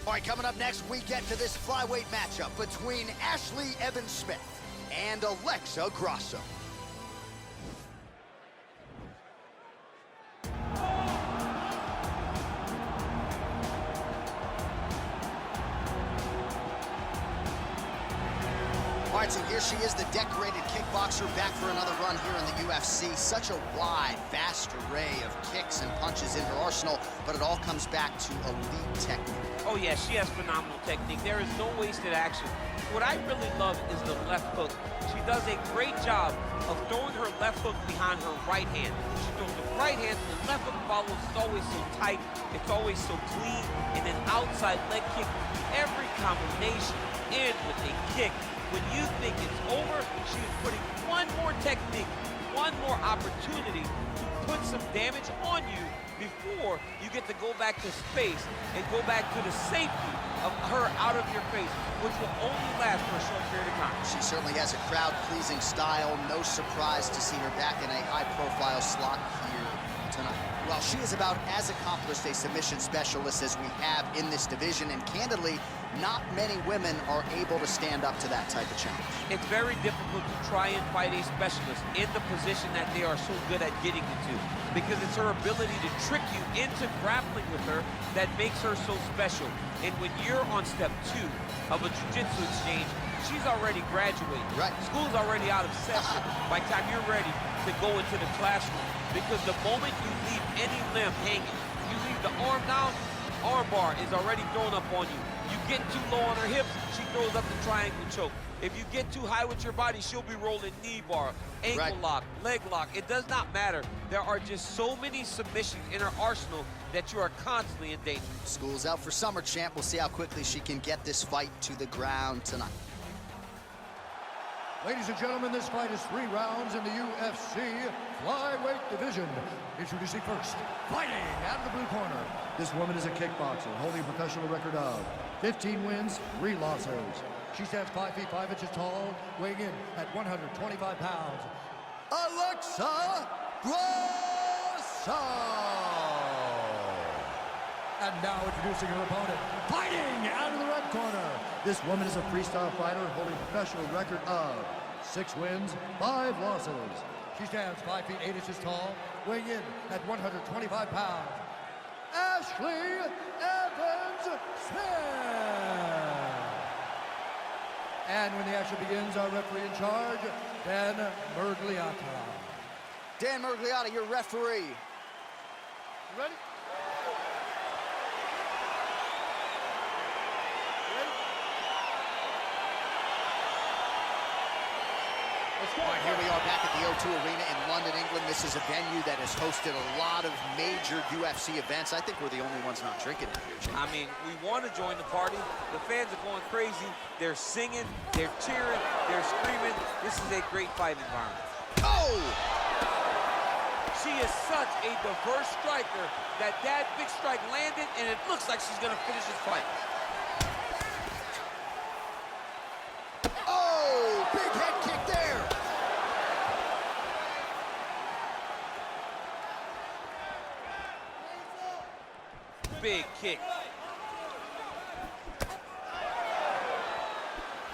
All right, coming up next, we get to this flyweight matchup between Ashley Evans-Smith and Alexa Grasso. All right, so here she is, the decorated kickboxer, back for another run here in the UFC. Such a wide, vast array of kicks and punches in her arsenal, but it all comes back to elite technique. Oh yeah, she has phenomenal technique. There is no wasted action. What I really love is the left hook. She does a great job of throwing her left hook behind her right hand. She throws the right hand, the left hook follows. It's always so tight, it's always so clean, and then outside leg kick. Every combination in with a kick. When you think it's over, she's putting one more technique, one more opportunity to put some damage on you before you get to go back to space and go back to the safety of her out of your face, which will only last for a short period of time. She certainly has a crowd-pleasing style. No surprise to see her back in a high-profile slot here tonight. Well, she is about as accomplished a submission specialist as we have in this division, and candidly, not many women are able to stand up to that type of challenge. It's very difficult to try and fight a specialist in the position that they are so good at getting into, because it's her ability to trick you into grappling with her that makes her so special. And when you're on step 2 of a jiu-jitsu exchange, she's already graduated. Right. School's already out of session by the time you're ready to go into the classroom, because the moment you leave any limb hanging, you leave the arm down, arm bar is already thrown up on you. You get too low on her hips, she throws up the triangle choke. If you get too high with your body, she'll be rolling knee bar, ankle lock, leg lock. It does not matter. There are just so many submissions in her arsenal that you are constantly in danger. School's out for summer, champ. We'll see how quickly she can get this fight to the ground tonight. Ladies and gentlemen, this fight is 3 rounds in the UFC flyweight division. Introducing first, fighting out of the blue corner. This woman is a kickboxer, holding a professional record of 15 wins, 3 losses. She stands 5 feet 5 inches tall, weighing in at 125 pounds. Alexa Grasso! And now introducing her opponent, fighting out of the red corner. This woman is a freestyle fighter holding a professional record of 6 wins, 5 losses. She stands 5 feet 8 inches tall, weighing in at 125 pounds. Ashley Evans-Smith. And when the action begins, our referee in charge, Dan Mergliata. Dan Mergliata, your referee. You ready? All right, here we are back at the O2 Arena in London, England. This is a venue that has hosted a lot of major UFC events. I think we're the only ones not drinking it here, Jim. I mean, we want to join the party. The fans are going crazy. They're singing, they're cheering, they're screaming. This is a great fight environment. Oh! She is such a diverse striker that big strike landed, and it looks like she's going to finish this fight. Oh! Big head kick there! Big kick.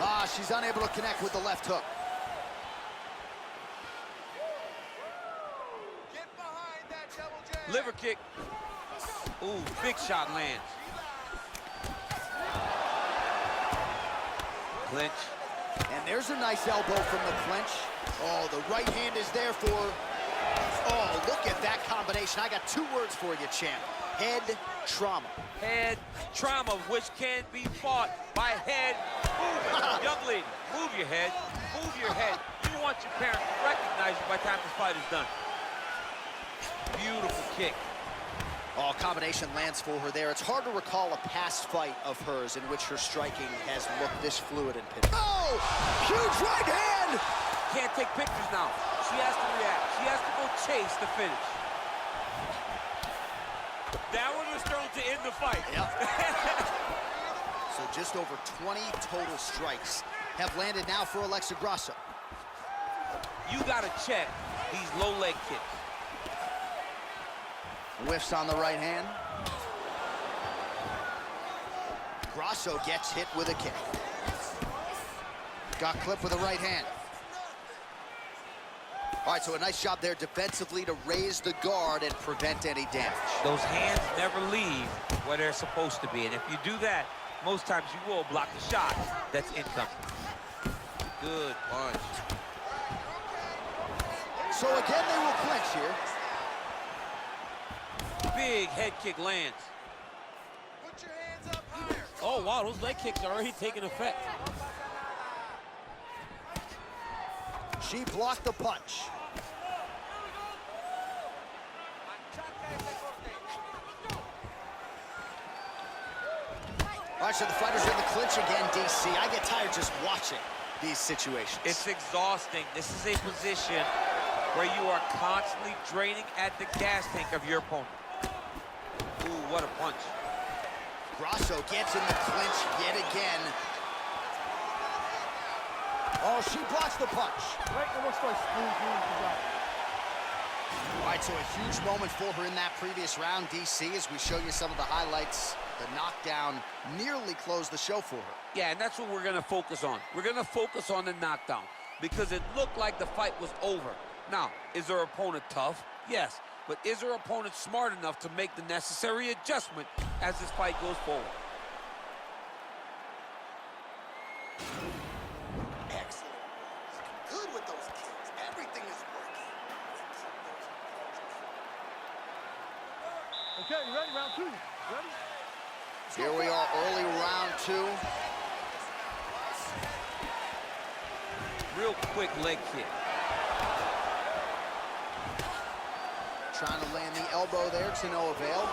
Ah, she's unable to connect with the left hook. Get behind that double jab. Liver kick. Ooh, big shot lands. Clinch. And there's a nice elbow from the clinch. Oh, the right hand is there for... Oh, look at that combination. I got 2 words for you, champ. Head trauma. Head trauma, which can be fought by head movement. Young lady, move your head, move your head. You want your parents to recognize you by the time this fight is done. Beautiful kick. Oh, combination lands for her there. It's hard to recall a past fight of hers in which her striking has looked this fluid and pitched. Oh, huge right hand! Can't take pictures now. She has to react. She has to go chase the finish. That one was thrown to end the fight. Yep. So just over 20 total strikes have landed now for Alexa Grasso. You gotta check these low leg kicks. Whiffs on the right hand. Grasso gets hit with a kick. Got clipped with a right hand. All right, so a nice job there defensively to raise the guard and prevent any damage. Those hands never leave where they're supposed to be. And if you do that, most times you will block the shot that's incoming. Good punch. So again, they will clinch here. Big head kick lands. Put your hands up higher. Oh, wow, those leg kicks are already taking effect. She blocked the punch. All right, so the fighters are in the clinch again, DC. I get tired just watching these situations. It's exhausting. This is a position where you are constantly draining at the gas tank of your opponent. Ooh, what a punch. Grasso gets in the clinch yet again. Oh, she blocks the punch. All right, so a huge moment for her in that previous round, DC, as we show you some of the highlights. The knockdown nearly closed the show for her. Yeah, and that's what we're going to focus on. We're going to focus on the knockdown because it looked like the fight was over. Now, is her opponent tough? Yes. But is her opponent smart enough to make the necessary adjustment as this fight goes forward? Excellent. Good with those kicks. Everything is working. Okay, you ready? Round 2. Ready? Here we are, early round 2. Real quick leg kick. Trying to land the elbow there to no avail.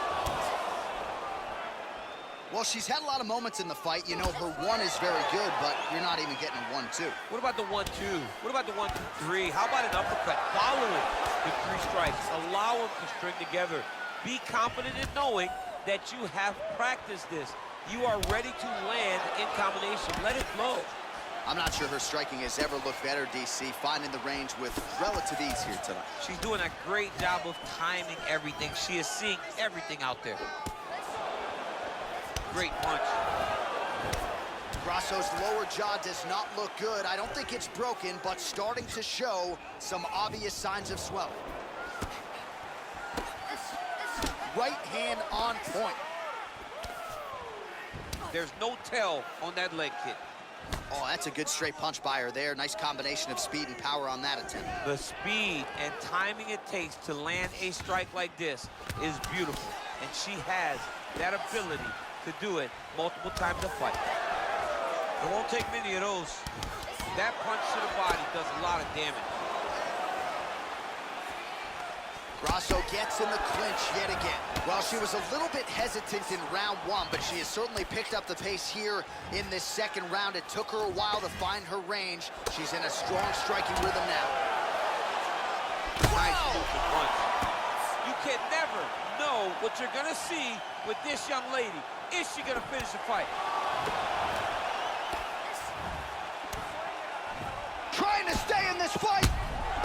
Well, she's had a lot of moments in the fight. You know, her one is very good, but you're not even getting a 1-2. What about the 1-2? What about the 1-2-3? How about an uppercut? Follow it with 3 strikes. Allow them to string together. Be confident in knowing that you have practiced this. You are ready to land in combination. Let it flow. I'm not sure her striking has ever looked better, DC, finding the range with relative ease here tonight. She's doing a great job of timing everything. She is seeing everything out there. Great punch. Grasso's lower jaw does not look good. I don't think it's broken, but starting to show some obvious signs of swelling. Right hand on point. There's no tell on that leg kick. Oh, that's a good straight punch by her there. Nice combination of speed and power on that attempt. The speed and timing it takes to land a strike like this is beautiful. And she has that ability to do it multiple times a fight. It won't take many of those. That punch to the body does a lot of damage. Grasso gets in the clinch yet again. Well, she was a little bit hesitant in round 1, but she has certainly picked up the pace here in this second round. It took her a while to find her range. She's in a strong striking rhythm now. Nice movement punch. You can never know what you're gonna see with this young lady. Is she gonna finish the fight? Trying to stay in this fight.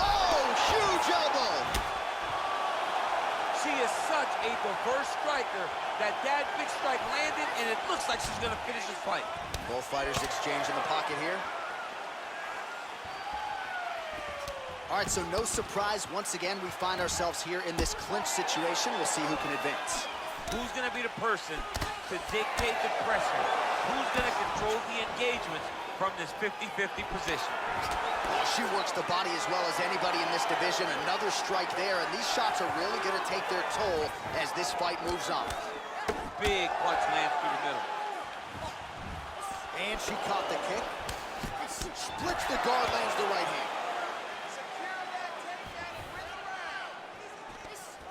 Oh, huge elbow. She is such a diverse striker that big strike landed, and it looks like she's gonna finish this fight. Both fighters exchange in the pocket here. All right, so no surprise. Once again, we find ourselves here in this clinch situation. We'll see who can advance. Who's gonna be the person to dictate the pressure? Who's gonna control the engagement from this 50-50 position? Well, she works the body as well as anybody in this division. Another strike there, and these shots are really going to take their toll as this fight moves on. Big punch lands through the middle. And she caught the kick. Splits the guard, lands the right hand.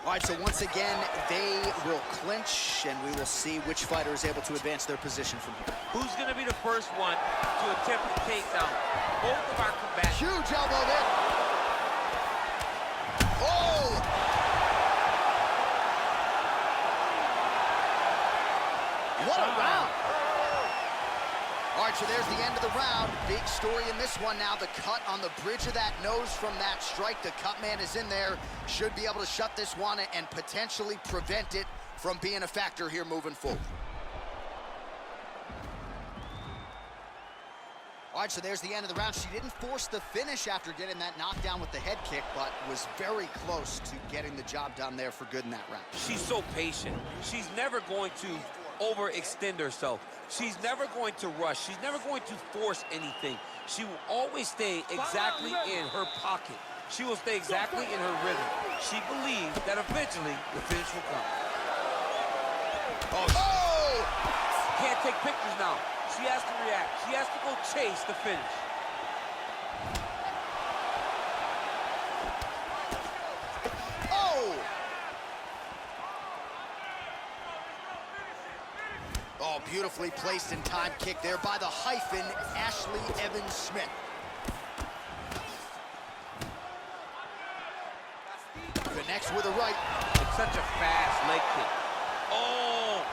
All right, so once again, they will clinch, and we will see which fighter is able to advance their position from here. Who's going to be the first one to attempt the takedown? Both of our combatants. Huge elbow there. Oh! What a round. All right, so there's the end of the round. Big story in this one now. The cut on the bridge of that nose from that strike. The cut man is in there. Should be able to shut this one and potentially prevent it from being a factor here moving forward. All right, so there's the end of the round. She didn't force the finish after getting that knockdown with the head kick, but was very close to getting the job done there for good in that round. She's so patient. She's never going to overextend herself. She's never going to rush. She's never going to force anything. She will always stay exactly in her pocket. She will stay exactly in her rhythm. She believes that eventually the finish will come. Oh! Can't take pictures now. She has to react. She has to go chase the finish. Oh! Oh, beautifully placed and timed kick there by the hyphen, Ashley Evans-Smith. Connects with a right. It's such a fast leg kick. Oh!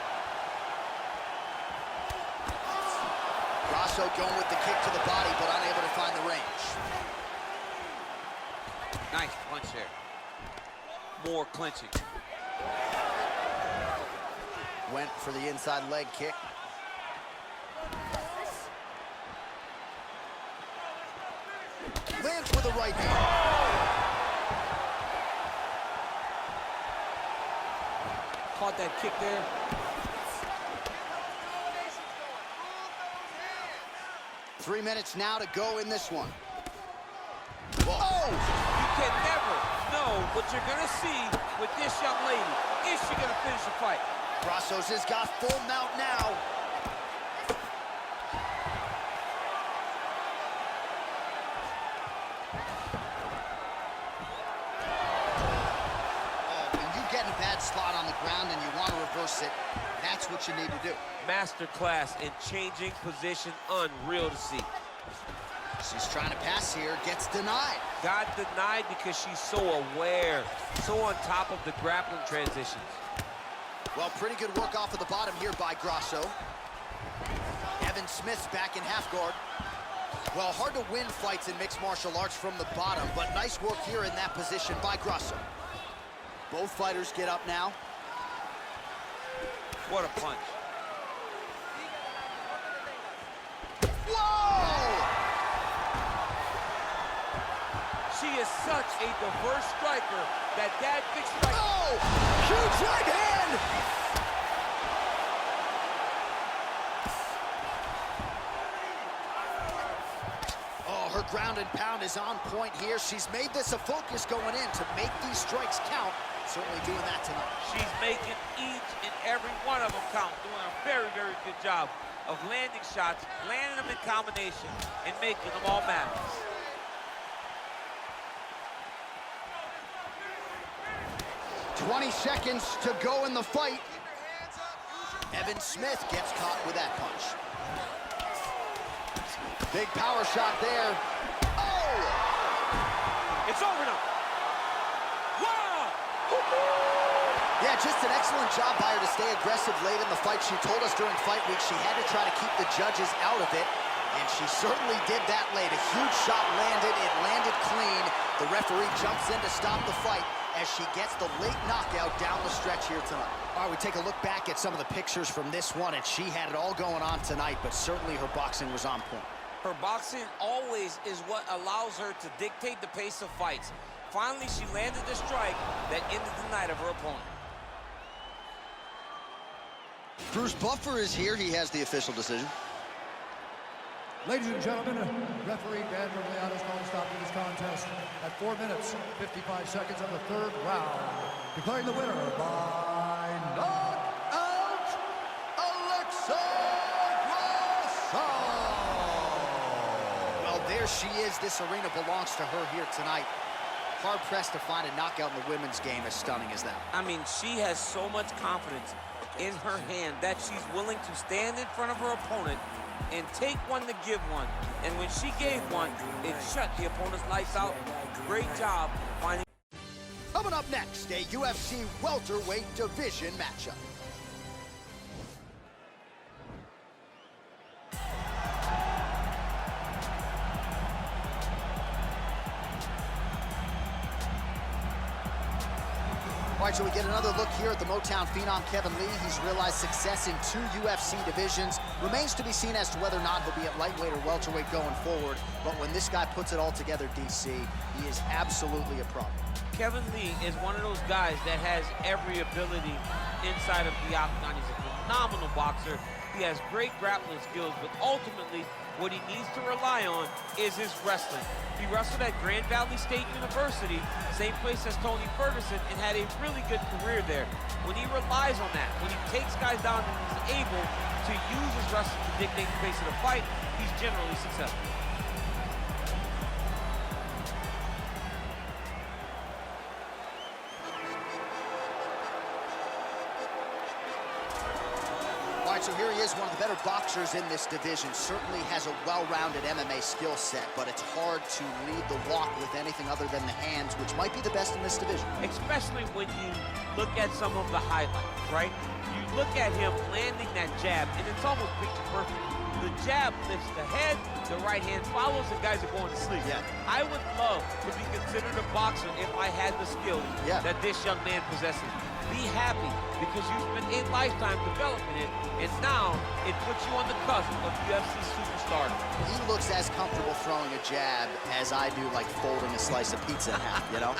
Grasso going with the kick to the body, but unable to find the range. Nice punch there. More clinching. Went for the inside leg kick. Lands with a right hand. Caught that kick there. 3 minutes now to go in this one. Whoa. Oh! You can never know what you're gonna see with this young lady. Is she gonna finish the fight? Grasso's has got full mount now. When you get in a bad spot on the ground and you want to reverse it, that's what you need to do. Masterclass in changing position, unreal to see. She's trying to pass here, gets denied. Got denied because she's so aware, so on top of the grappling transitions. Well, pretty good work off of the bottom here by Grasso. Evans-Smith's back in half guard. Well, hard to win fights in mixed martial arts from the bottom, but nice work here in that position by Grasso. Both fighters get up now. What a punch. Whoa! She is such a diverse striker that big strike. Oh! Huge right hand! Oh, her ground and pound is on point here. She's made this a focus going in to make these strikes count. Certainly doing that tonight. She's making each and every one of them count, doing a very, very good job of landing shots, landing them in combination, and making them all matter. "20 seconds to go in the fight." Evans-Smith gets caught with that punch. Big power shot there. Oh! It's over now. Wow! Yeah, just an excellent job by her to stay aggressive late in the fight. She told us during fight week she had to try to keep the judges out of it, and she certainly did that late. A huge shot landed. It landed clean. The referee jumps in to stop the fight as she gets the late knockout down the stretch here tonight. All right, we take a look back at some of the pictures from this one, and she had it all going on tonight, but certainly her boxing was on point. Her boxing always is what allows her to dictate the pace of fights. Finally, she landed the strike that ended the night of her opponent. Bruce Buffer is here. He has the official decision. Ladies and gentlemen, referee Dan Mergliano's going to stop this contest at 4 minutes, 55 seconds of the third round. Declaring the winner by knockout, Alexa Grasso! Well, there she is. This arena belongs to her here tonight. Hard-pressed to find a knockout in the women's game as stunning as that. I mean, she has so much confidence in her hand that she's willing to stand in front of her opponent and take one to give one. And when she gave one, it shut the opponent's lights out. Great job finding. Coming up next, a UFC welterweight division matchup. All right, so we get another look here at the Motown phenom Kevin Lee. He's realized success in 2 UFC divisions. Remains to be seen as to whether or not he'll be at lightweight or welterweight going forward. But when this guy puts it all together, DC, he is absolutely a problem. Kevin Lee is one of those guys that has every ability inside of the octagon. He's a phenomenal boxer. He has great grappling skills, but ultimately, what he needs to rely on is his wrestling. He wrestled at Grand Valley State University, same place as Tony Ferguson, and had a really good career there. When he relies on that, when he takes guys down and he's able to use his wrestling to dictate the pace of the fight, he's generally successful. All right, so here he is, one of the better boxers in this division. Certainly has a well-rounded MMA skill set, but it's hard to lead the walk with anything other than the hands, which might be the best in this division. Especially when you look at some of the highlights, right? You look at him landing that jab, and it's almost picture perfect. The jab lifts the head, the right hand follows, and guys are going to sleep. Yeah. I would love to be considered a boxer if I had the skills that this young man possesses. Be happy, because you spent a lifetime developing it, and now it puts you on the cusp of UFC superstardom. He looks as comfortable throwing a jab as I do, like folding a slice of pizza in half, you know?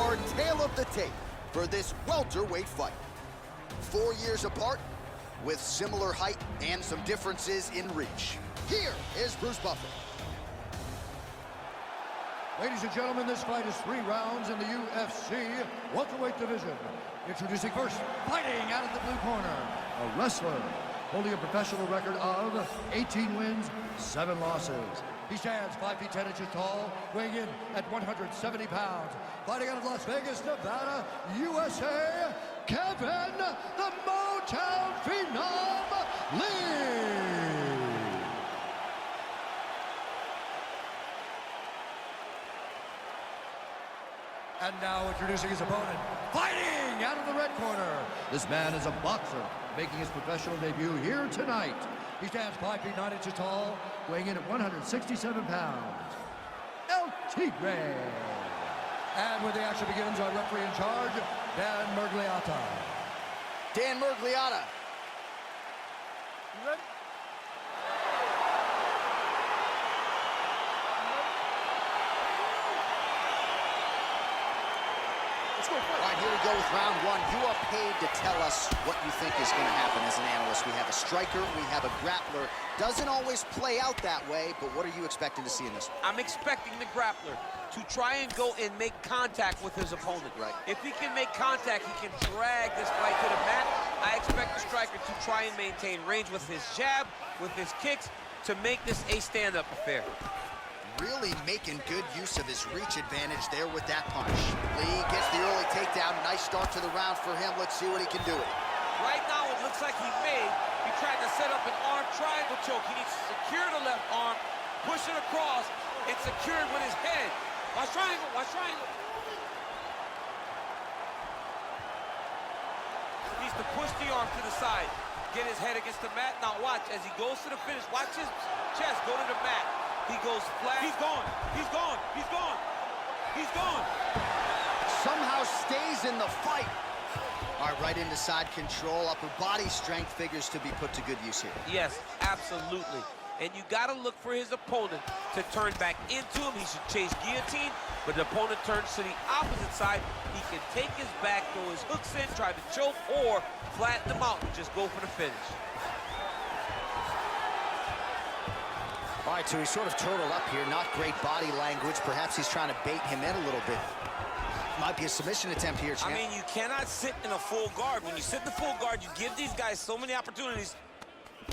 Our tale of the tape for this welterweight fight. 4 years apart, with similar height and some differences in reach. Here is Bruce Buffer. Ladies and gentlemen, this fight is 3 rounds in the UFC welterweight division. Introducing first, fighting out of the blue corner, a wrestler holding a professional record of 18 wins, 7 losses. He stands 5 feet 10 inches tall, weighing in at 170 pounds. Fighting out of Las Vegas, Nevada, USA, Kevin the Motown Phenom Lee. And now introducing his opponent, fighting out of the red corner. This man is a boxer, making his professional debut here tonight. He stands 5 feet 9 inches tall, weighing in at 167 pounds. El Tigre. And when the action begins, our referee in charge, Dan Mergliata. Dan Mergliata. You ready? All right, here we go with round 1. You are paid to tell us what you think is going to happen as an analyst. We have a striker, we have a grappler. Doesn't always play out that way, but what are you expecting to see in this one? I'm expecting the grappler to try and go and make contact with his opponent. Right. If he can make contact, he can drag this fight to the mat. I expect the striker to try and maintain range with his jab, with his kicks, to make this a stand-up affair. Really making good use of his reach advantage there with that punch. Lee gets the early takedown. Nice start to the round for him. Let's see what he can do with it. Right now, it looks like he tried to set up an arm triangle choke. He needs to secure the left arm, push it across, and secure it with his head. Watch triangle, watch triangle. He needs to push the arm to the side, get his head against the mat. Now watch, as he goes to the finish, watch his chest go to the mat. He goes flat. He's gone. He's gone. He's gone. He's gone. Somehow stays in the fight. All right, right into side control. Upper body strength figures to be put to good use here. Yes, absolutely. And you got to look for his opponent to turn back into him. He should chase guillotine, but the opponent turns to the opposite side. He can take his back, throw his hooks in, try to choke, or flatten him out and just go for the finish. All right, so he's sort of turtled up here. Not great body language. Perhaps he's trying to bait him in a little bit. Might be a submission attempt here, champ. I mean, you cannot sit in a full guard. When you sit in the full guard, you give these guys so many opportunities.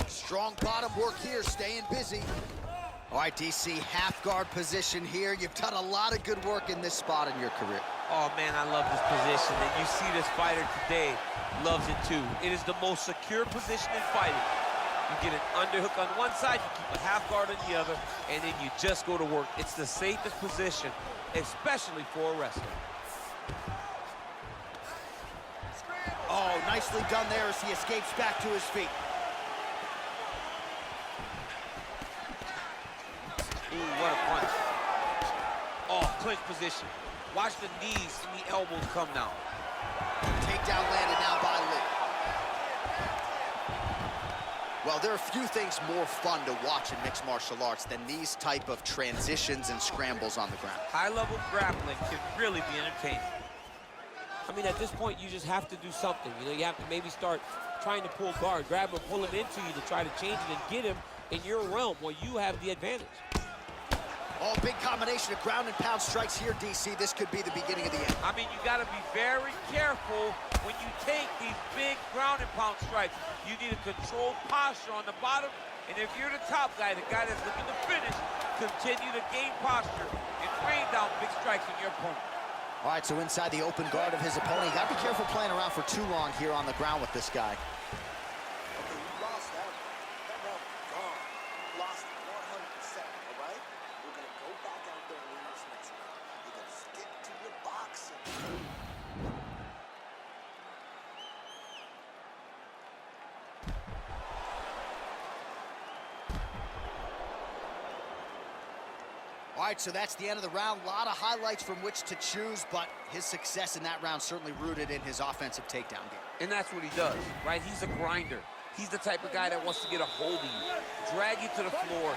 Strong bottom work here, staying busy. All right, DC, half guard position here. You've done a lot of good work in this spot in your career. Oh, man, I love this position. And you see this fighter today loves it, too. It is the most secure position in fighting. You get an underhook on one side, you keep a half guard on the other, and then you just go to work. It's the safest position, especially for a wrestler. Oh, nicely done there as he escapes back to his feet. Ooh, what a punch. Oh, clinch position. Watch the knees and the elbows come now. Takedown landed now by Lee. Well, there are few things more fun to watch in mixed martial arts than these type of transitions and scrambles on the ground. High-level grappling can really be entertaining. I mean, at this point, you just have to do something. You know, you have to maybe start trying to pull guard, grab him, pull him into you to try to change it and get him in your realm where you have the advantage. Oh, big combination of ground and pound strikes here, DC. This could be the beginning of the end. I mean, you got to be very careful when you take these big ground and pound strikes. You need a controlled posture on the bottom, and if you're the top guy, the guy that's looking to finish, continue to gain posture and rain down big strikes on your opponent. All right, so inside the open guard of his opponent. You got to be careful playing around for too long here on the ground with this guy. Okay, you lost that. That round gone. You lost 100%, all right? We're going to go back out there and win this next round. You're going to stick to your boxing. All right, so that's the end of the round. A lot of highlights from which to choose, but his success in that round certainly rooted in his offensive takedown game. And that's what he does, right? He's a grinder. He's the type of guy that wants to get a hold of you, drag you to the floor.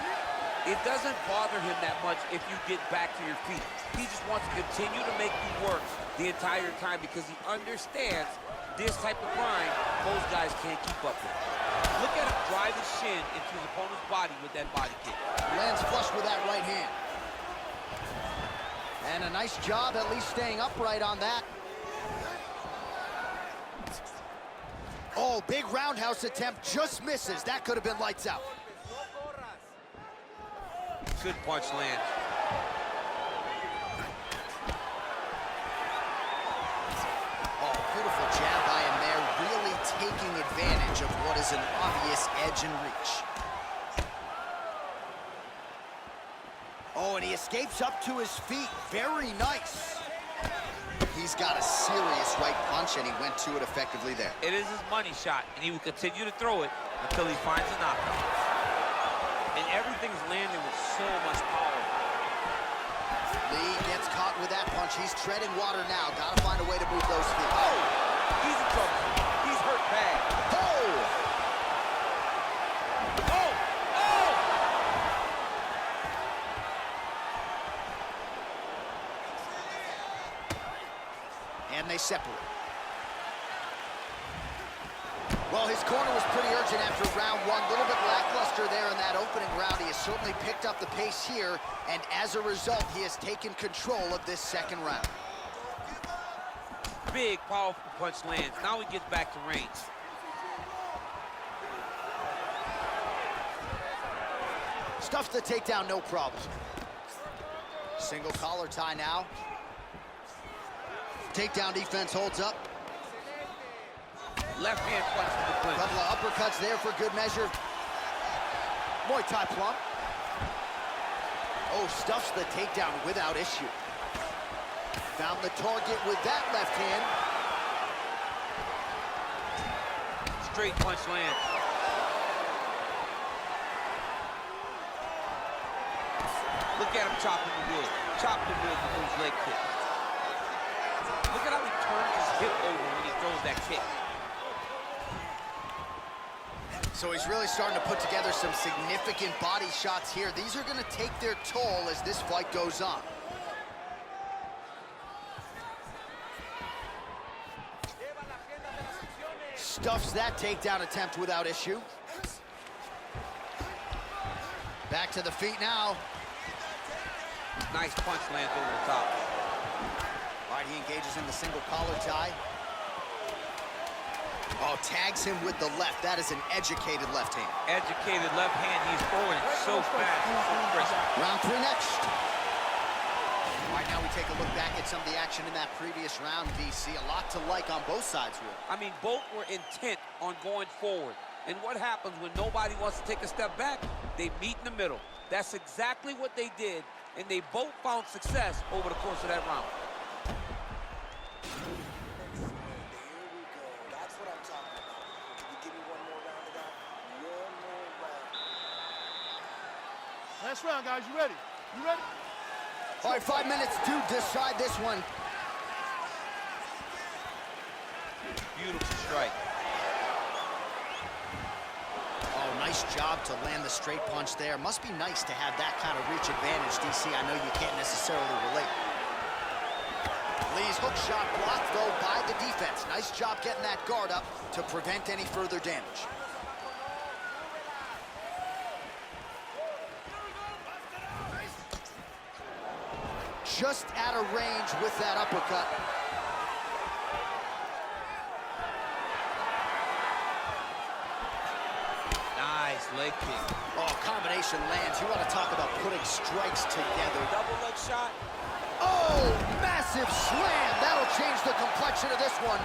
It doesn't bother him that much if you get back to your feet. He just wants to continue to make you work the entire time because he understands this type of grind most guys can't keep up with. Look at him drive his shin into his opponent's body with that body kick. Lands flush with that right hand. And a nice job at least staying upright on that. Oh, big roundhouse attempt, just misses. That could have been lights out. Good punch lands. Oh, beautiful jab by him there, really taking advantage of what is an obvious edge and reach. Oh, and he escapes up to his feet. Very nice. He's got a serious right punch, and he went to it effectively there. It is his money shot, and he will continue to throw it until he finds a knockout. And everything's landing with so much power. Lee gets caught with that punch. He's treading water now. Gotta find a way to move those feet. Oh! He's in trouble. He's hurt bad. Oh! Oh! Oh! And they separate. Well, his corner was pretty urgent after round one. A little bit lackluster there in that opening round. He has certainly picked up the pace here, and as a result, he has taken control of this second round. Big, powerful punch lands. Now he gets back to range. Stuffs the takedown, no problem. Single collar tie now. Takedown defense holds up. Left hand punch to the clinch. Couple of uppercuts there for good measure. Muay Thai plump. Oh, stuffs the takedown without issue. Found the target with that left hand. Straight punch lands. Look at him chopping the wood. Chop the wood with those leg kicks. Look at how he turns his hip over when he throws that kick. So he's really starting to put together some significant body shots here. These are going to take their toll as this fight goes on. Stuffs that takedown attempt without issue. Back to the feet now. Nice punch lands over the top. All right, he engages in the single collar tie. Oh, tags him with the left. That is an educated left hand. Educated left hand. He's throwing it so fast, so crisp. Round three next. All right, now we take a look back at some of the action in that previous round, DC. A lot to like on both sides, really. I mean, both were intent on going forward. And what happens when nobody wants to take a step back? They meet in the middle. That's exactly what they did, and they both found success over the course of that round. Last round, guys. You ready? You ready? All right, 5 minutes to decide this one. Beautiful strike. Oh, nice job to land the straight punch there. Must be nice to have that kind of reach advantage, DC. I know you can't necessarily relate. Lee's hook shot blocked, though, by the defense. Nice job getting that guard up to prevent any further damage. Just out of range with that uppercut. Nice leg kick. Oh, combination lands. You want to talk about putting strikes together. Double leg shot. Oh, massive slam. That'll change the complexion of this one.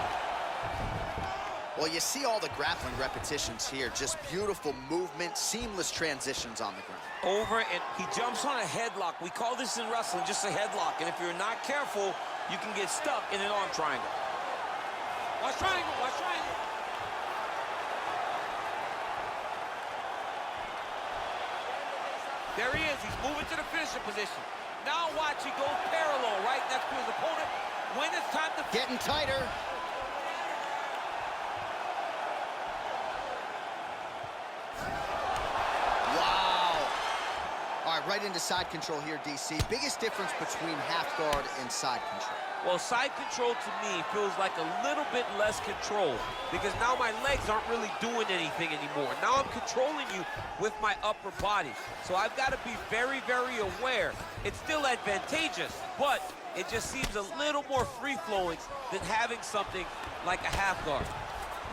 Well, you see all the grappling repetitions here. Just beautiful movement, seamless transitions on the ground. Over, and he jumps on a headlock. We call this in wrestling just a headlock. And if you're not careful, you can get stuck in an arm triangle. Watch triangle, watch triangle. There he is. He's moving to the finisher position. Now watch, he goes parallel right next to his opponent. When it's time to... Getting tighter. Wow. All right, right into side control here, DC. Biggest difference between half guard and side control. Well, side control to me feels like a little bit less control because now my legs aren't really doing anything anymore. Now I'm controlling you with my upper body. So I've got to be very, very aware. It's still advantageous, but it just seems a little more free-flowing than having something like a half guard.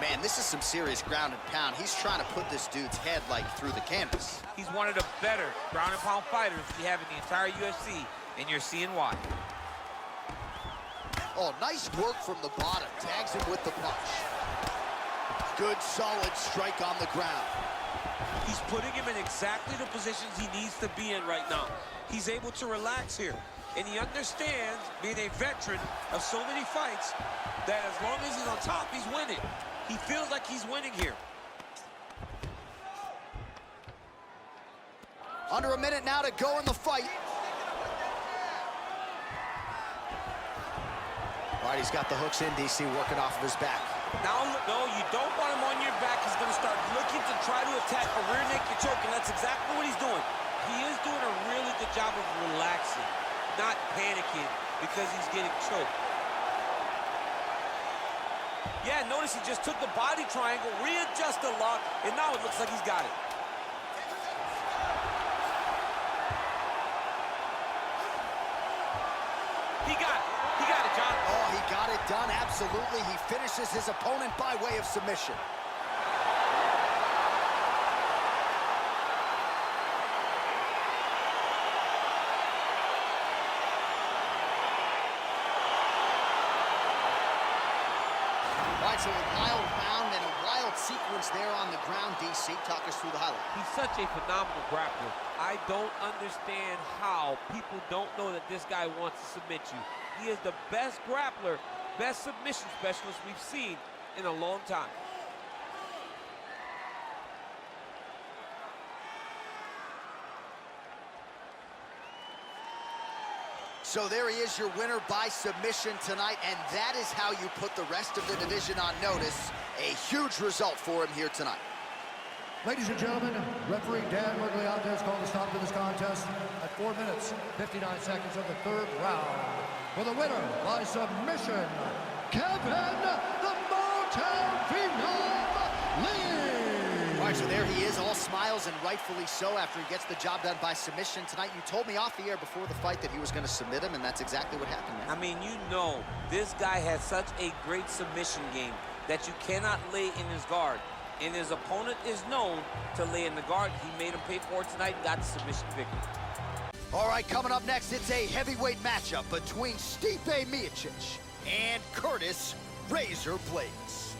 Man, this is some serious ground and pound. He's trying to put this dude's head, like, through the canvas. He's one of the better ground and pound fighters we have in the entire UFC, and you're seeing why. Oh, nice work from the bottom. Tags him with the punch. Good, solid strike on the ground. He's putting him in exactly the positions he needs to be in right now. He's able to relax here. And he understands, being a veteran of so many fights, that as long as he's on top, he's winning. He feels like he's winning here. Under a minute now to go in the fight. All right, he's got the hooks in, DC, working off of his back. Now, no, you don't want him on your back. He's going to start looking to try to attack a rear naked choke, and that's exactly what he's doing. He is doing a really good job of relaxing, not panicking because he's getting choked. Yeah, notice he just took the body triangle, readjusted the lock, and now it looks like he's got it. He got it. He got it, John. Oh, he got it done, absolutely. He finishes his opponent by way of submission. All right, so a wild round and a wild sequence there on the ground, DC. Talk us through the highlight. He's such a phenomenal grappler. I don't understand how people don't know that this guy wants to submit you. He is the best grappler, best submission specialist we've seen in a long time. So there he is, your winner by submission tonight, and that is how you put the rest of the division on notice. A huge result for him here tonight. Ladies and gentlemen, referee Dan Mergliata has called a stop to this contest at 4 minutes, 59 seconds of the third round. For the winner by submission, Kevin the Motown Phenom Lee. All right, so there he is, all smiles and rightfully so after he gets the job done by submission tonight. You told me off the air before the fight that he was going to submit him, and that's exactly what happened, man. I mean, you know, this guy has such a great submission game that you cannot lay in his guard. And his opponent is known to lay in the guard. He made him pay for it tonight and got the submission victory. All right, coming up next, it's a heavyweight matchup between Stipe Miocic and Curtis Razor Blades.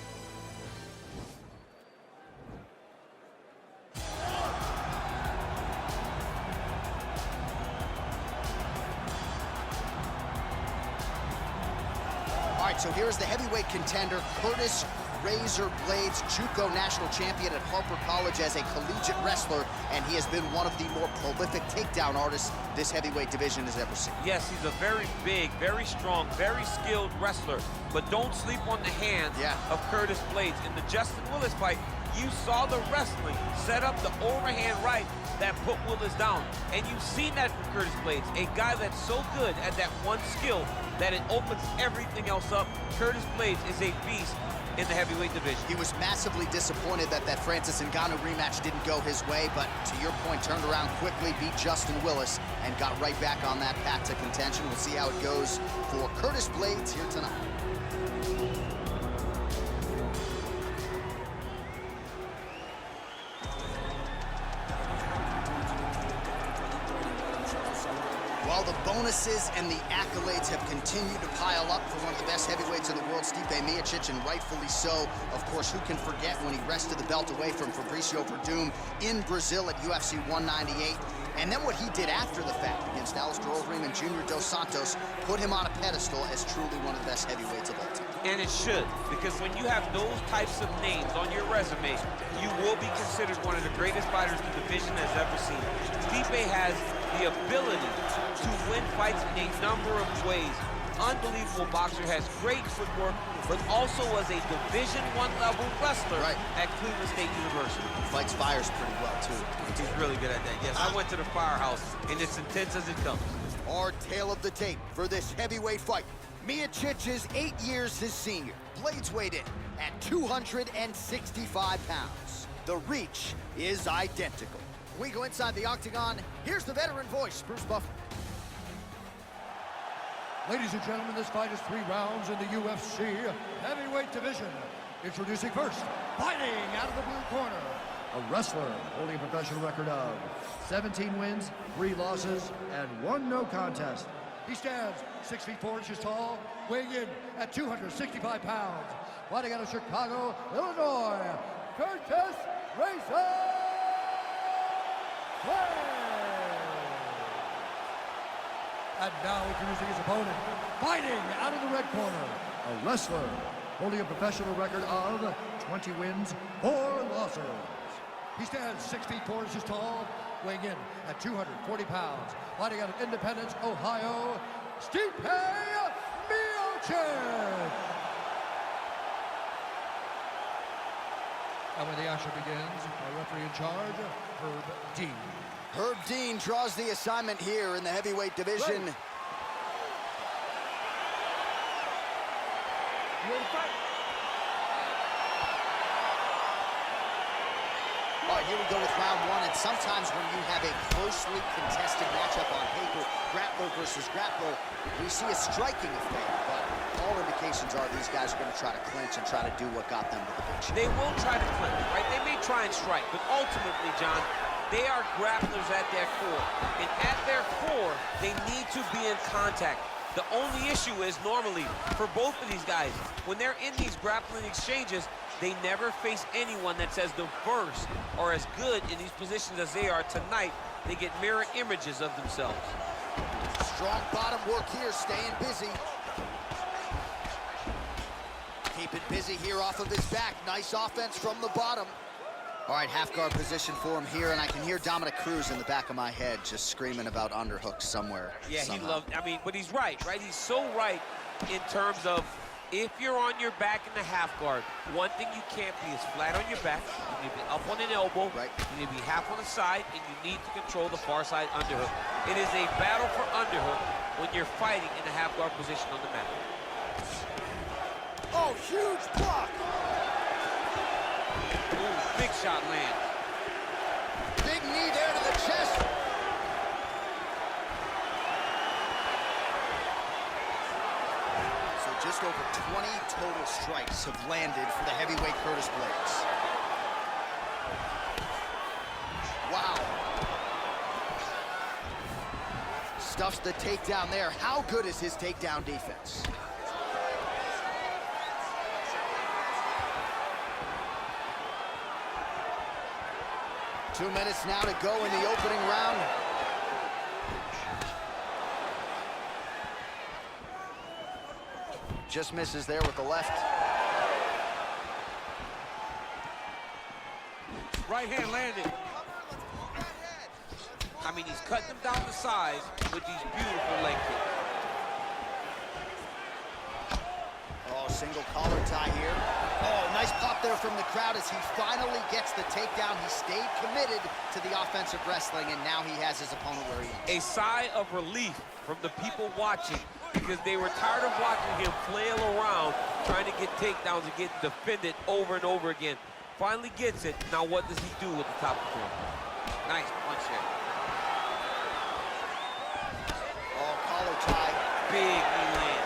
All right, so here's the heavyweight contender, Curtis razor blades, JUCO national champion at Harper College as a collegiate wrestler, and he has been one of the more prolific takedown artists this heavyweight division has ever seen. Yes, he's a very big, very strong, very skilled wrestler, but don't sleep on the hands of Curtis Blades. In the Justin Willis fight, you saw the wrestling set up the overhand right that put Willis down. And you've seen that from Curtis Blades, a guy that's so good at that one skill that it opens everything else up. Curtis Blades is a beast in the heavyweight division. He was massively disappointed that Francis Ngannou rematch didn't go his way, but to your point, turned around quickly, beat Justin Willis, and got right back on that path to contention. We'll see how it goes for Curtis Blades here tonight. While the bonuses and the accolades have continued to pile up for one of the best heavyweights in the world, Stipe Miocic, and rightfully so. Of course, who can forget when he wrested the belt away from Fabricio Verdum in Brazil at UFC 198? And then what he did after the fact against Alistair Overeem and Junior Dos Santos put him on a pedestal as truly one of the best heavyweights of all time. And it should, because when you have those types of names on your resume, you will be considered one of the greatest fighters the division has ever seen. Stipe has the ability to win fights in a number of ways. Unbelievable boxer, has great footwork, but also was a Division I level wrestler at Cleveland State University. Fights fires pretty well, too. He's really good at that, yes. I went to the firehouse, and it's intense as it comes. Our tale of the tape for this heavyweight fight. Miocic is 8 years his senior. Blades weighed in at 265 pounds. The reach is identical. We go inside the octagon. Here's the veteran voice, Bruce Buffer. Ladies and gentlemen, this fight is 3 rounds in the UFC heavyweight division. Introducing first, fighting out of the blue corner, a wrestler holding a professional record of 17 wins, 3 losses, and 1 no contest. He stands 6 feet 4 inches tall, weighing in at 265 pounds. Fighting out of Chicago, Illinois, Curtis Racer Blades. And now introducing his opponent, fighting out of the red corner, a wrestler holding a professional record of 20 wins, 4 losses. He stands 6 feet 4 inches tall, weighing in at 240 pounds. Fighting out of Independence, Ohio, Stipe Miocic. And when the action begins, our referee in charge, Herb Dean. Herb Dean draws the assignment here in the heavyweight division. All right, here we go with round 1, and sometimes when you have a closely contested matchup on paper, grappler versus grappler, we see a striking affair, but all indications are these guys are going to try to clinch and try to do what got them to the finish. They will try to clinch, right? They may try and strike, but ultimately, John, they are grapplers at their core. And at their core, they need to be in contact. The only issue is normally, for both of these guys, when they're in these grappling exchanges, they never face anyone that's as diverse or as good in these positions as they are tonight. They get mirror images of themselves. Strong bottom work here, staying busy. Keep it busy here off of his back. Nice offense from the bottom. All right, half guard position for him here, and I can hear Dominic Cruz in the back of my head just screaming about underhooks somewhere. Yeah, somehow. he loved, I mean, but he's right? He's so right in terms of if you're on your back in the half guard, one thing you can't be is flat on your back. You need to be up on an elbow. Right. You need to be half on the side, and you need to control the far side underhook. It is a battle for underhook when you're fighting in the half guard position on the mat. Oh, huge block! Ooh, big shot lands. Big knee there to the chest. So just over 20 total strikes have landed for the heavyweight Curtis Blades. Wow. Stuffs the takedown there. How good is his takedown defense? Two minutes now to go in the opening round. Just misses there with the left. Right hand landed. I mean, he's cutting them down to size with these beautiful leg kicks. Oh, single collar tie here. Oh, nice pop there from the crowd as he finally gets the takedown. He stayed committed to the offensive wrestling, and now he has his opponent where he wants. A sigh of relief from the people watching because they were tired of watching him flail around trying to get takedowns and get defended over and over again. Finally gets it. Now what does he do with the top of the floor? Nice punch there. Oh, collar tie. Big knee land.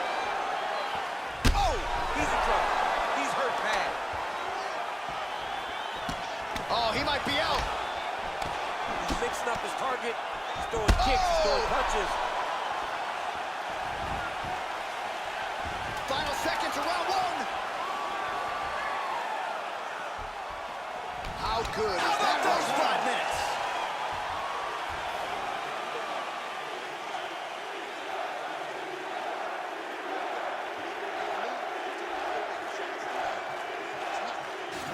Oh, he's in trouble. He's hurt bad. Oh, he might be out. He's mixing up his target. He's throwing kicks, he's throwing punches. Final seconds of round one. How good is that? Those 5 minutes.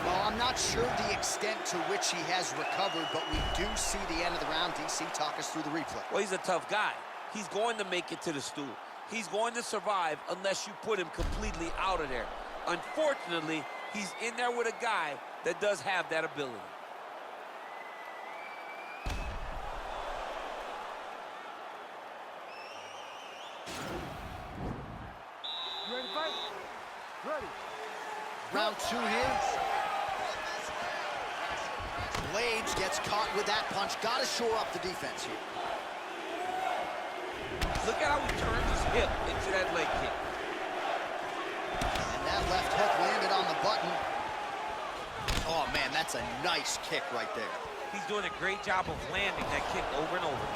Well, I'm not sure the extent to which he has recovered, but we do see the end of the round. DC, talk us through the replay. Well, he's a tough guy. He's going to make it to the stool. He's going to survive unless you put him completely out of there. Unfortunately, he's in there with a guy that does have that ability. You ready to fight? Ready. Round two here. Blades gets caught with that punch. Got to shore up the defense here. Look at how he turns his hip into that leg kick. And that left hook landed on the button. Oh, man, that's a nice kick right there. He's doing a great job of landing that kick over and over.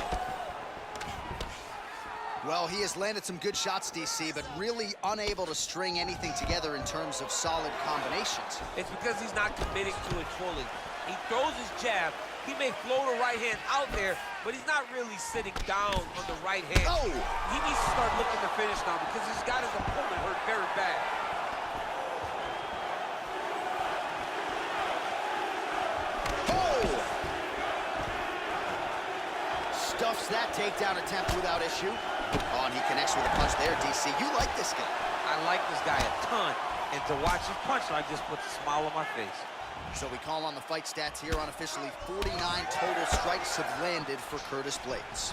Well, he has landed some good shots, DC, but really unable to string anything together in terms of solid combinations. It's because he's not committing to it fully. He throws his jab. He may float a right hand out there, but he's not really sitting down on the right hand. Oh! He needs to start looking to finish now because he's got his opponent hurt very bad. Oh! Stuffs that takedown attempt without issue. Oh, and he connects with a punch there, DC. You like this guy. I like this guy a ton, and to watch him punch, I just put a smile on my face. So we call on the fight stats here. Unofficially, 49 total strikes have landed for Curtis Blades.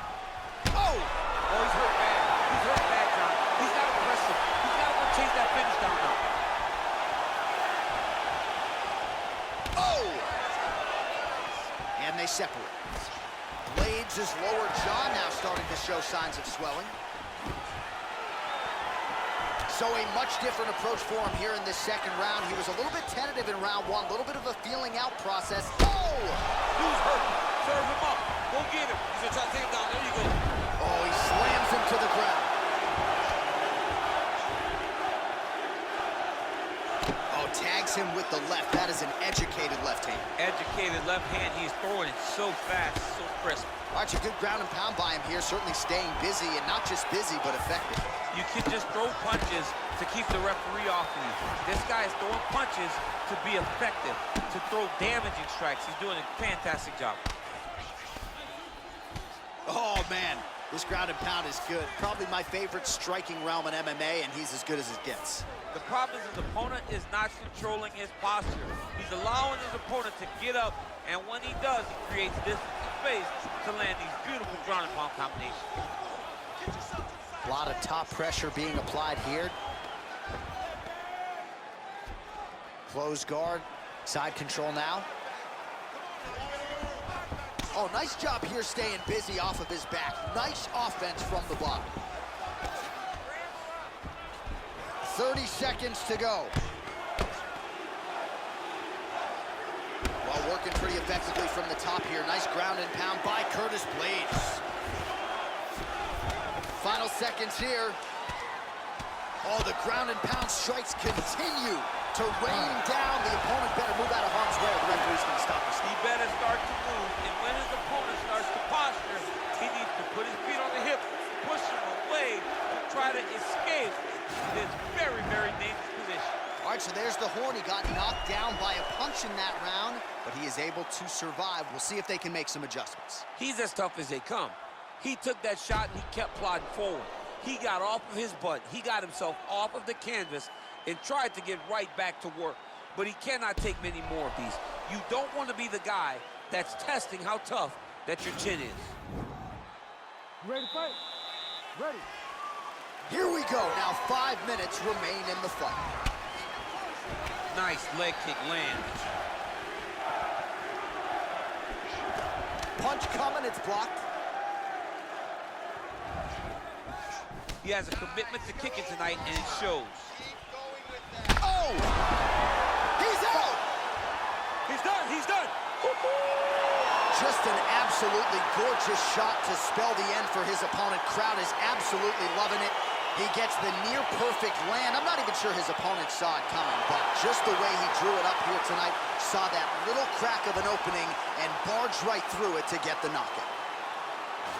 Oh! Oh, he's hurt bad. He's hurt bad, John. He's got to press him. He's got to go chase that finish down now. Oh! And they separate. Blades' lower jaw now starting to show signs of swelling. So a much different approach for him here in this second round. He was a little bit tentative in round one, a little bit of a feeling out process. Oh! Who's hurt? Serve him up. Go get him. He's going to try to take him down. There you go. Oh, he slams him to the ground. Oh, tags him with the left. That is an educated left hand. Educated left hand. He's throwing it so fast, so crisp. Archie, good ground and pound by him here, certainly staying busy, and not just busy, but effective. You can just throw punches to keep the referee off of you. This guy is throwing punches to be effective, to throw damaging strikes. He's doing a fantastic job. Oh, man, this ground and pound is good. Probably my favorite striking realm in MMA, and he's as good as it gets. The problem is his opponent is not controlling his posture. He's allowing his opponent to get up, and when he does, he creates distance and space to land these beautiful ground and pound combinations. A lot of top pressure being applied here. Closed guard, side control now. Oh, nice job here staying busy off of his back. Nice offense from the bottom. 30 seconds to go. Well, working pretty effectively from the top here. Nice ground and pound by Curtis Blades. Final seconds here. Oh, the ground and pound strikes continue to rain down. The opponent better move out of harm's way. The referee's going to stop us. He better start to move, and when his opponent starts to posture, he needs to put his feet on the hip, push him away, and try to escape this very, very dangerous position. All right, so there's the horn. He got knocked down by a punch in that round, but he is able to survive. We'll see if they can make some adjustments. He's as tough as they come. He took that shot and he kept plodding forward. He got off of his butt. He got himself off of the canvas and tried to get right back to work. But he cannot take many more of these. You don't want to be the guy that's testing how tough that your chin is. Ready to fight? Ready. Here we go. Now 5 minutes remain in the fight. Nice leg kick lands. Punch coming, it's blocked. He has a commitment to kicking tonight, and it shows. Oh! He's out! He's done, he's done. Just an absolutely gorgeous shot to spell the end for his opponent. Crowd is absolutely loving it. He gets the near-perfect land. I'm not even sure his opponent saw it coming, but just the way he drew it up here tonight, saw that little crack of an opening and barged right through it to get the knockout.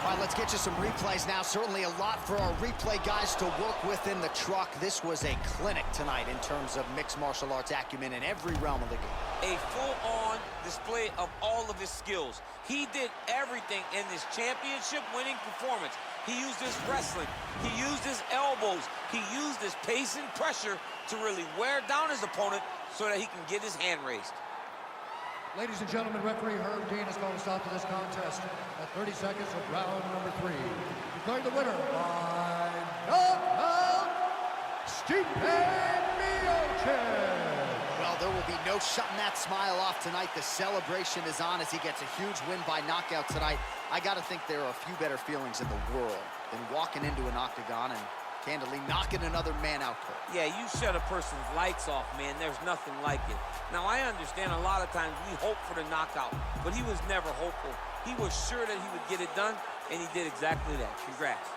All right, let's get you some replays now. Certainly a lot for our replay guys to work with in the truck. This was a clinic tonight in terms of mixed martial arts acumen in every realm of the game. A full-on display of all of his skills. He did everything in this championship-winning performance. He used his wrestling. He used his elbows. He used his pace and pressure to really wear down his opponent so that he can get his hand raised. Ladies and gentlemen, referee Herb Dean has called a stop to this contest at 30 seconds of round number 3. Declaring the winner by knockout, Stipe Miocic. Well, there will be no shutting that smile off tonight. The celebration is on as he gets a huge win by knockout tonight. I got to think there are a few better feelings in the world than walking into an octagon and candidly knocking another man out cold. Yeah, you shut a person's lights off, man. There's nothing like it. Now, I understand a lot of times we hope for the knockout, but he was never hopeful. He was sure that he would get it done, and he did exactly that. Congrats.